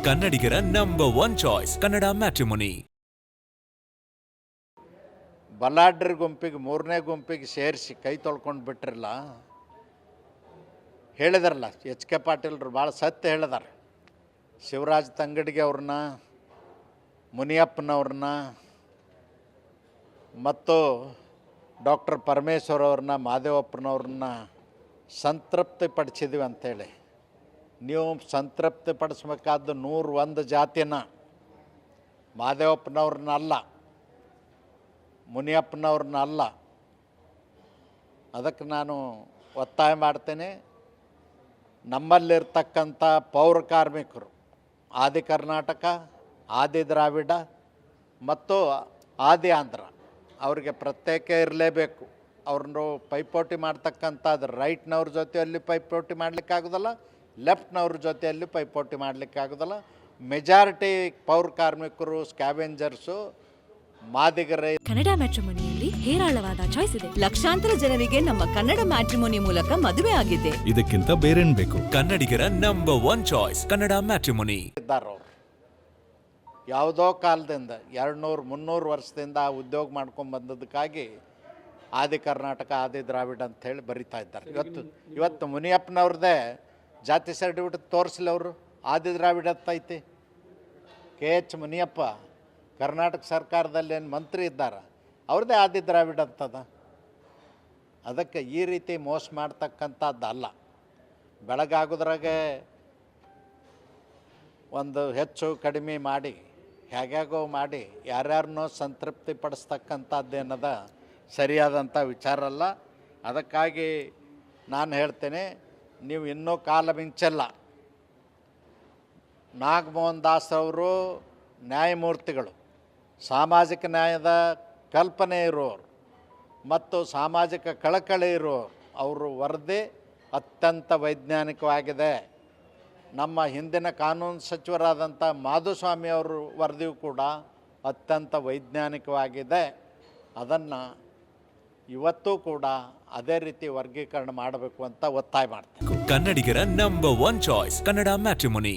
ಕನ್ನಡಿಗರ number 1 choice Kannada matrimony. ಬಲಾಢ್ರ ಗುಂಪಿಗೆ ಮೂರನೇ ಗುಂಪಿಗೆ ಸೇರಿಸಿ ಕೈ ತೊಳ್ಕೊಂಡು ಬಿಟ್ರಲ್ಲ, ಹೇಳಿದಾರಲ್ಲ ಎಚ್ ಕೆ ಪಾಟೀಲ್ರು ಭಾಳ ಸತ್ಯ ಹೇಳಿದಾರೆ. ಶಿವರಾಜ್ ತಂಗಡಿಗೆ ಅವ್ರನ್ನ, ಮುನಿಯಪ್ಪನವ್ರನ್ನ ಮತ್ತು ಡಾಕ್ಟರ್ ಪರಮೇಶ್ವರ್ ಅವ್ರನ್ನ, ಮಾದೇವಪ್ಪನವ್ರನ್ನ ಸಂತೃಪ್ತಿ ಪಡಿಸಿದ್ವಿ ಅಂಥೇಳಿ. ನೀವು ಸಂತೃಪ್ತಿ ಪಡಿಸ್ಬೇಕಾದ್ದು 101 ಜಾತಿನ, ಮಾದೇವಪ್ಪನವ್ರನ್ನ ಅಲ್ಲ, ಮುನಿಯಪ್ಪನವ್ರನ್ನ ಅಲ್ಲ. ಅದಕ್ಕೆ ನಾನು ಒತ್ತಾಯ ಮಾಡ್ತೇನೆ, ನಮ್ಮಲ್ಲಿರ್ತಕ್ಕಂಥ ಪೌರ ಕಾರ್ಮಿಕರು, ಆದಿ ಕರ್ನಾಟಕ, ಆದಿ ದ್ರಾವಿಡ ಮತ್ತು ಆದಿ ಆಂಧ್ರ ಅವ್ರಿಗೆ ಪ್ರತ್ಯೇಕ ಇರಲೇಬೇಕು. ಅವ್ರನ್ನು ಪೈಪೋಟಿ ಮಾಡ್ತಕ್ಕಂಥದ್ದು ರೈಟ್ನವ್ರ ಜೊತೆಯಲ್ಲಿ ಪೈಪೋಟಿ ಮಾಡಲಿಕ್ಕಾಗೋದಲ್ಲ, ಲೆಫ್ಟ್ನವ್ರ ಜೊತೆಯಲ್ಲಿ ಪೈಪೋಟಿ ಮಾಡಲಿಕ್ಕಾಗೋದಲ್ಲ. ಮೆಜಾರಿಟಿ ಪೌರ ಕಾರ್ಮಿಕರು, ಸ್ಕ್ಯಾವೆಂಜರ್ಸು, ಮಾದಿಗರೇ. ಕನ್ನಡ ಮ್ಯಾಟ್ರಿಮೋನಿಯಲ್ಲಿ ಹೇರಾಳವಾದ ಚಾಯ್ಸ್ ಇದೆ. ಲಕ್ಷಾಂತರ ಜನರಿಗೆ ನಮ್ಮ ಕನ್ನಡ ಮ್ಯಾಟ್ರಿಮೋನಿ ಮೂಲಕ ಮದುವೆ ಆಗಿದೆ. ಇದಕ್ಕಿಂತ ಬೇರೇನ್ ಬೇಕು? ಕನ್ನಡಿಗರ ನಂಬರ್ 1 ಚಾಯ್ಸ್ ಕನ್ನಡ ಮ್ಯಾಟ್ರಿಮೋನಿ. ಇದ್ದಾರವ್ರು ಯಾವುದೋ ಕಾಲದಿಂದ 200-300 ವರ್ಷದಿಂದ ಉದ್ಯೋಗ ಮಾಡ್ಕೊಂಡು ಬಂದದಕ್ಕಾಗಿ ಆದಿ ಕರ್ನಾಟಕ, ಆದಿ ದ್ರಾವಿಡ ಅಂಥೇಳಿ ಬರಿತಾ ಇದ್ದಾರೆ. ಇವತ್ತು ಮುನಿಯಪ್ಪನವ್ರದ್ದೇ ಜಾತಿ ಸರ್ಟಿಫಿಕೇಟ್ ತೋರಿಸಲಿ. ಅವರು ಆದಿ ದ್ರಾವಿಡ ಐತಿ. ಕೆ ಎಚ್ ಮುನಿಯಪ್ಪ ಕರ್ನಾಟಕ ಸರ್ಕಾರದಲ್ಲಿ ಏನು ಮಂತ್ರಿ ಇದ್ದಾರೆ, ಅವ್ರದ್ದೇ ಆದಿ ದ್ರಾವಿಡ ಅಂತದ. ಅದಕ್ಕೆ ಈ ರೀತಿ ಮೋಸ ಮಾಡ್ತಕ್ಕಂಥದ್ದಲ್ಲ. ಬೆಳಗಾಗೋದ್ರಾಗೆ ಒಂದು ಹೆಚ್ಚು ಕಡಿಮೆ ಮಾಡಿ, ಹೇಗ್ಯಾಗೋ ಮಾಡಿ ಯಾರ್ಯಾರನ್ನೋ ಸಂತೃಪ್ತಿ ಪಡಿಸ್ತಕ್ಕಂಥದ್ದೇನದ ಸರಿಯಾದಂಥ ವಿಚಾರ ಅಲ್ಲ. ಅದಕ್ಕಾಗಿ ನಾನು ಹೇಳ್ತೇನೆ, ನೀವು ಇನ್ನೂ ಕಾಲ ಮಿಂಚಲ್ಲ. ನಾಗಮೋಹನ್ ದಾಸ್ ಅವರು ನ್ಯಾಯಮೂರ್ತಿಗಳು, ಸಾಮಾಜಿಕ ನ್ಯಾಯದ ಕಲ್ಪನೆ ಇರೋರು ಮತ್ತು ಸಾಮಾಜಿಕ ಕಳಕಳಿ ಇರೋರು. ಅವರು ವರದಿ ಅತ್ಯಂತ ವೈಜ್ಞಾನಿಕವಾಗಿದೆ. ನಮ್ಮ ಹಿಂದಿನ ಕಾನೂನು ಸಚಿವರಾದಂಥ ಮಾಧುಸ್ವಾಮಿ ಅವರು ವರದಿಯೂ ಕೂಡ ಅತ್ಯಂತ ವೈಜ್ಞಾನಿಕವಾಗಿದೆ. ಅದನ್ನು ಇವತ್ತೂ ಕೂಡ ಅದೇ ರೀತಿ ವರ್ಗೀಕರಣ ಮಾಡಬೇಕು ಅಂತ ಒತ್ತಾಯ ಮಾಡ್ತೀನಿ. ಕನ್ನಡಿಗರ ನಂಬರ್ 1 ಚಾಯ್ಸ್ ಕನ್ನಡ ಮ್ಯಾಟ್ರಿಮೋನಿ.